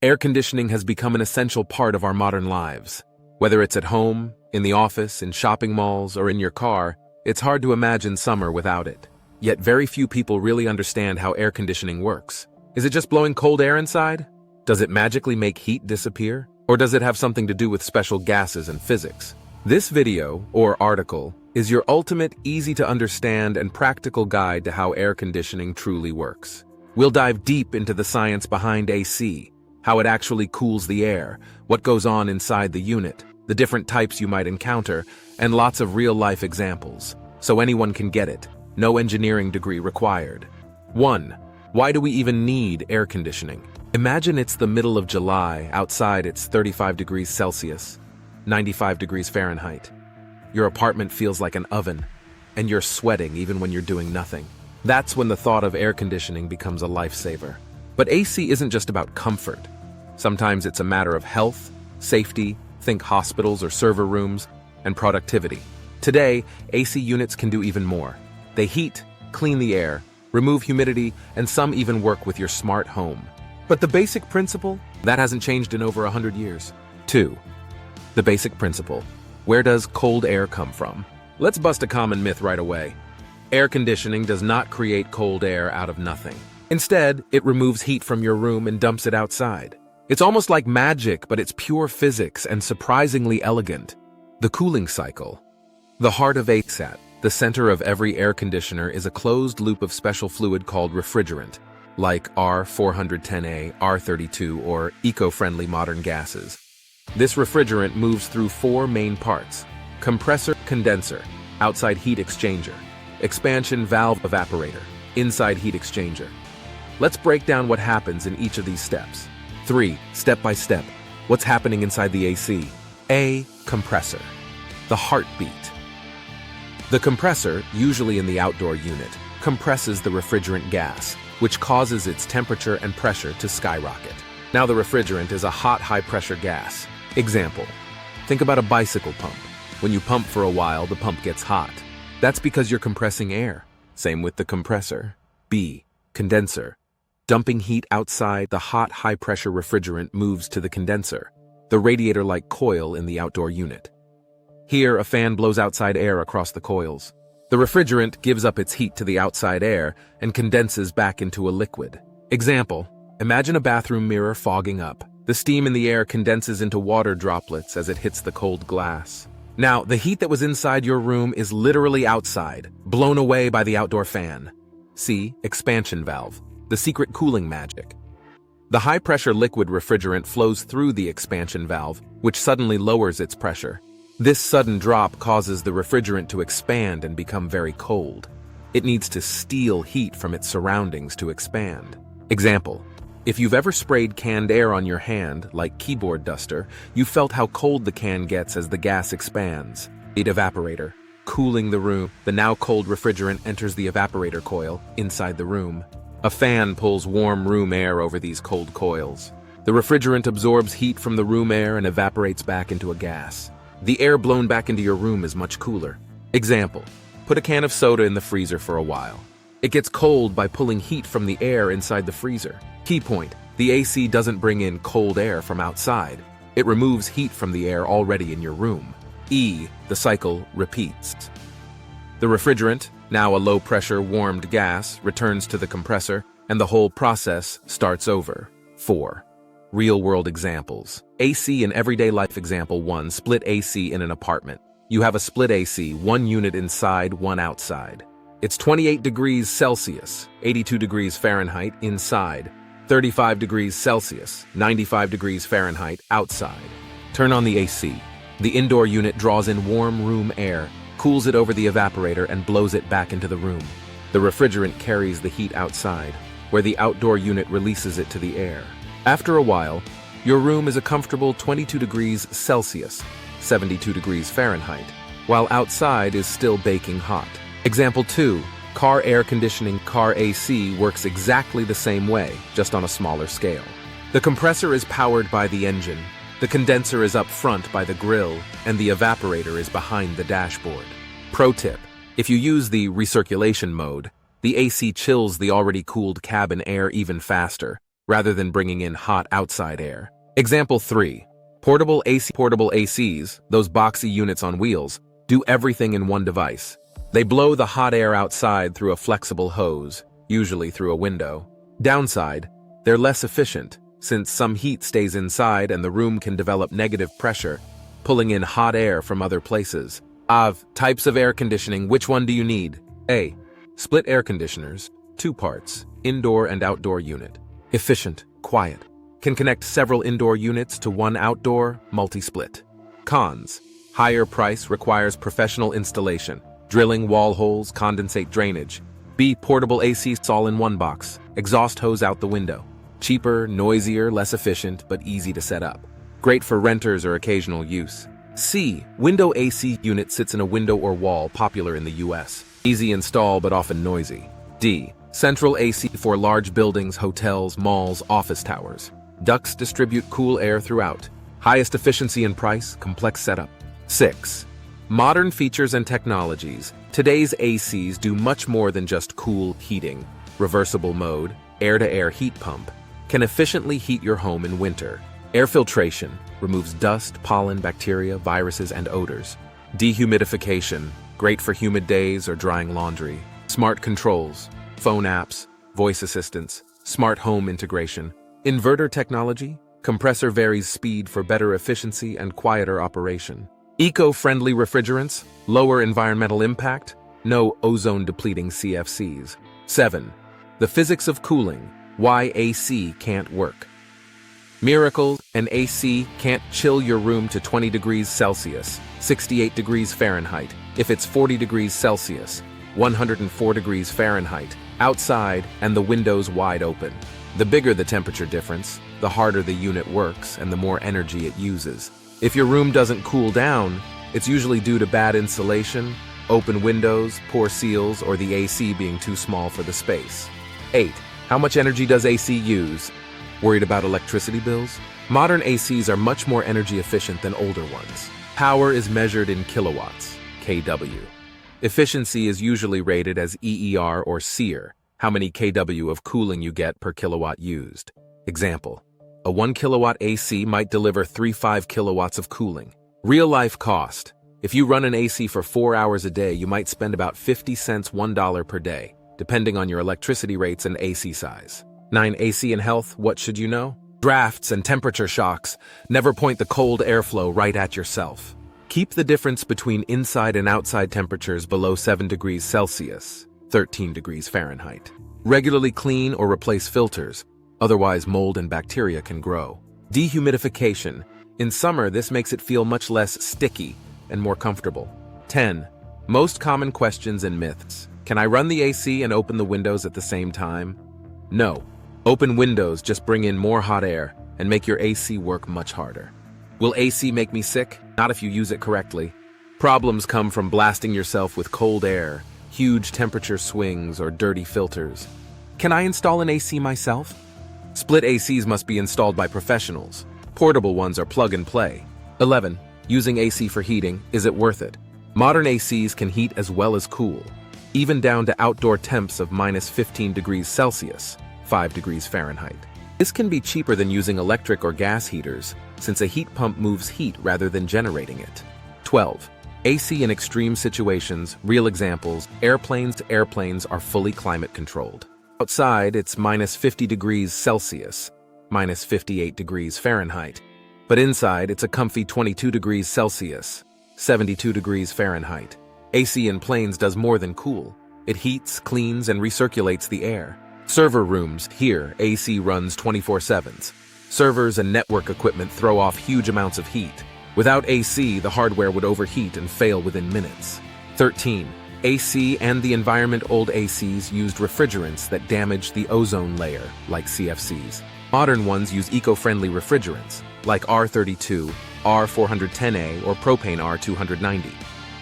Air conditioning has become an essential part of our modern lives. Whether it's at home, in the office, in shopping malls, or in your car, it's hard to imagine summer without it. Yet very few people really understand how air conditioning works. Is it just blowing cold air inside? Does it magically make heat disappear? Or does it have something to do with special gases and physics? This video, or article, is your ultimate, easy-to-understand and practical guide to how air conditioning truly works. We'll dive deep into the science behind AC, how it actually cools the air, what goes on inside the unit, the different types you might encounter, and lots of real-life examples, so anyone can get it. No engineering degree required. 1. Why do we even need air conditioning? Imagine it's the middle of July, outside it's 35 degrees Celsius, 95 degrees Fahrenheit. Your apartment feels like an oven, and you're sweating even when you're doing nothing. That's when the thought of air conditioning becomes a lifesaver. But AC isn't just about comfort. Sometimes it's a matter of health, safety, think hospitals or server rooms, and productivity. Today, AC units can do even more. They heat, clean the air, remove humidity, and some even work with your smart home. But the basic principle? That hasn't changed in over 100 years. 2. The basic principle. Where does cold air come from? Let's bust a common myth right away. Air conditioning does not create cold air out of nothing. Instead, it removes heat from your room and dumps it outside. It's almost like magic, but it's pure physics and surprisingly elegant. The cooling cycle. The heart of AC, the center of every air conditioner, is a closed loop of special fluid called refrigerant, like R410A, R32, or eco-friendly modern gases. This refrigerant moves through 4 main parts: compressor, condenser, outside heat exchanger, expansion valve, evaporator, inside heat exchanger. Let's break down what happens in each of these steps. 3. Step by step. What's happening inside the AC? A. Compressor. The heartbeat. The compressor, usually in the outdoor unit, compresses the refrigerant gas, which causes its temperature and pressure to skyrocket. Now the refrigerant is a hot, high-pressure gas. Example. Think about a bicycle pump. When you pump for a while, the pump gets hot. That's because you're compressing air. Same with the compressor. B. Condenser. Dumping heat outside, the hot, high-pressure refrigerant moves to the condenser, the radiator-like coil in the outdoor unit. Here, a fan blows outside air across the coils. The refrigerant gives up its heat to the outside air and condenses back into a liquid. Example. Imagine a bathroom mirror fogging up. The steam in the air condenses into water droplets as it hits the cold glass. Now, the heat that was inside your room is literally outside, blown away by the outdoor fan. C. Expansion valve. The secret cooling magic. The high-pressure liquid refrigerant flows through the expansion valve, which suddenly lowers its pressure. This sudden drop causes the refrigerant to expand and become very cold. It needs to steal heat from its surroundings to expand. Example. If you've ever sprayed canned air on your hand, like keyboard duster, you felt how cold the can gets as the gas expands. The evaporator. Cooling the room, the now cold refrigerant enters the evaporator coil inside the room. A fan pulls warm room air over these cold coils. The refrigerant absorbs heat from the room air and evaporates back into a gas. The air blown back into your room is much cooler. Example. Put a can of soda in the freezer for a while. It gets cold by pulling heat from the air inside the freezer. Key point. The AC doesn't bring in cold air from outside. It removes heat from the air already in your room. E. The cycle repeats. The refrigerant, now a low-pressure warmed gas, returns to the compressor, and the whole process starts over. 4. Real-world examples. AC in everyday life. Example 1. Split AC in an apartment. You have a split AC, 1 unit inside, 1 outside. It's 28 degrees Celsius, 82 degrees Fahrenheit inside, 35 degrees Celsius, 95 degrees Fahrenheit outside. Turn on the AC. The indoor unit draws in warm room air, cools it over the evaporator, and blows it back into the room. The refrigerant carries the heat outside, where the outdoor unit releases it to the air. After a while, your room is a comfortable 22 degrees Celsius, 72 degrees Fahrenheit, while outside is still baking hot. Example 2. Car air conditioning. Car AC works exactly the same way, just on a smaller scale. The compressor is powered by the engine, the condenser is up front by the grille, and the evaporator is behind the dashboard. Pro tip. If you use the recirculation mode, the AC chills the already cooled cabin air even faster, rather than bringing in hot outside air. Example 3. Portable AC. Portable ACs, those boxy units on wheels, do everything in one device. They blow the hot air outside through a flexible hose, usually through a window. Downside, they're less efficient, since some heat stays inside and the room can develop negative pressure, pulling in hot air from other places. Types of air conditioning, which one do you need? A. Split air conditioners, 2 parts, indoor and outdoor unit. Efficient, quiet. Can connect several indoor units to one outdoor, multi-split. Cons. Higher price, requires professional installation, drilling wall holes, condensate drainage. B. Portable AC, all in one box, exhaust hose out the window. Cheaper, noisier, less efficient, but easy to set up. Great for renters or occasional use. C. Window AC unit, sits in a window or wall, popular in the US. Easy install but often noisy. D. Central AC, for large buildings, hotels, malls, office towers. Ducts distribute cool air throughout. Highest efficiency and price, complex setup. 6. Modern features and technologies. Today's ACs do much more than just cool heating. Reversible mode, air-to-air heat pump, can efficiently heat your home in winter. Air filtration, removes dust, pollen, bacteria, viruses, and odors. Dehumidification, great for humid days or drying laundry. Smart controls, phone apps, voice assistants, smart home integration. Inverter technology, compressor varies speed for better efficiency and quieter operation. Eco-friendly refrigerants, lower environmental impact, no ozone-depleting CFCs. 7. The physics of cooling, why AC can't work. Miracle, an AC can't chill your room to 20 degrees Celsius, 68 degrees Fahrenheit, if it's 40 degrees Celsius, 104 degrees Fahrenheit, outside and the windows wide open. The bigger the temperature difference, the harder the unit works and the more energy it uses. If your room doesn't cool down, it's usually due to bad insulation, open windows, poor seals, or the AC being too small for the space. 8. How much energy does AC use? Worried about electricity bills? Modern ACs are much more energy efficient than older ones. Power is measured in kilowatts, kW. Efficiency is usually rated as EER or SEER, how many kW of cooling you get per kilowatt used. Example, a 1 kilowatt AC might deliver 3.5 kilowatts of cooling. Real-life cost. If you run an AC for 4 hours a day, you might spend about 50 cents $1 per day, depending on your electricity rates and AC size. 9. AC and health, what should you know? Drafts and temperature shocks. Never point the cold airflow right at yourself. Keep the difference between inside and outside temperatures below 7 degrees Celsius, 13 degrees Fahrenheit. Regularly clean or replace filters, otherwise mold and bacteria can grow. Dehumidification. In summer, this makes it feel much less sticky and more comfortable. 10. Most common questions and myths. Can I run the AC and open the windows at the same time? No. Open windows just bring in more hot air and make your AC work much harder. Will AC make me sick? Not if you use it correctly. Problems come from blasting yourself with cold air, huge temperature swings, or dirty filters. Can I install an AC myself? Split ACs must be installed by professionals. Portable ones are plug and play. 11. Using AC for heating, is it worth it? Modern ACs can heat as well as cool, even down to outdoor temps of minus 15 degrees Celsius, 5 degrees Fahrenheit. This can be cheaper than using electric or gas heaters, since a heat pump moves heat rather than generating it. 12. AC in extreme situations, real examples, airplanes to airplanes are fully climate controlled. Outside, it's minus 50 degrees Celsius, minus 58 degrees Fahrenheit. But inside, it's a comfy 22 degrees Celsius, 72 degrees Fahrenheit. AC in planes does more than cool. It heats, cleans, and recirculates the air. Server rooms, here, AC runs 24/7. Servers and network equipment throw off huge amounts of heat. Without AC, the hardware would overheat and fail within minutes. 13. AC and the environment. Old ACs used refrigerants that damaged the ozone layer, like CFCs. Modern ones use eco-friendly refrigerants, like R32, R410A, or propane R290.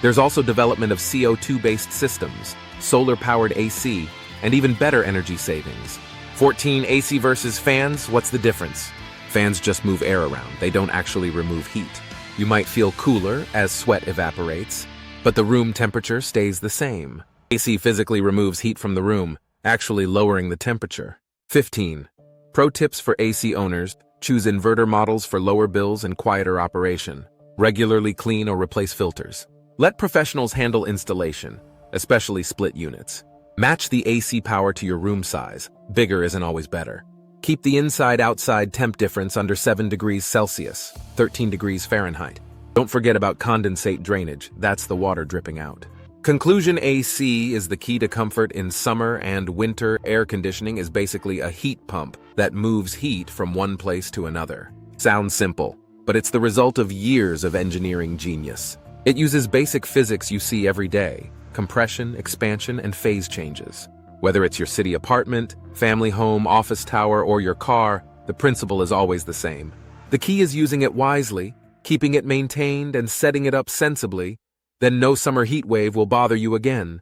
There's also development of CO2-based systems, solar-powered AC, and even better energy savings. 14. AC versus fans, what's the difference? Fans just move air around, they don't actually remove heat. You might feel cooler as sweat evaporates, but the room temperature stays the same. AC physically removes heat from the room, actually lowering the temperature. 15. Pro tips for AC owners: choose inverter models for lower bills and quieter operation. Regularly clean or replace filters. Let professionals handle installation, especially split units. Match the AC power to your room size. Bigger isn't always better. Keep the inside-outside temp difference under 7 degrees Celsius, 13 degrees Fahrenheit. Don't forget about condensate drainage. That's the water dripping out. Conclusion: AC is the key to comfort in summer and winter. Air conditioning is basically a heat pump that moves heat from one place to another. Sounds simple, but it's the result of years of engineering genius. It uses basic physics you see every day: compression, expansion, and phase changes. Whether it's your city apartment, family home, office tower, or your car, the principle is always the same. The key is using it wisely, keeping it maintained, and setting it up sensibly. Then no summer heat wave will bother you again.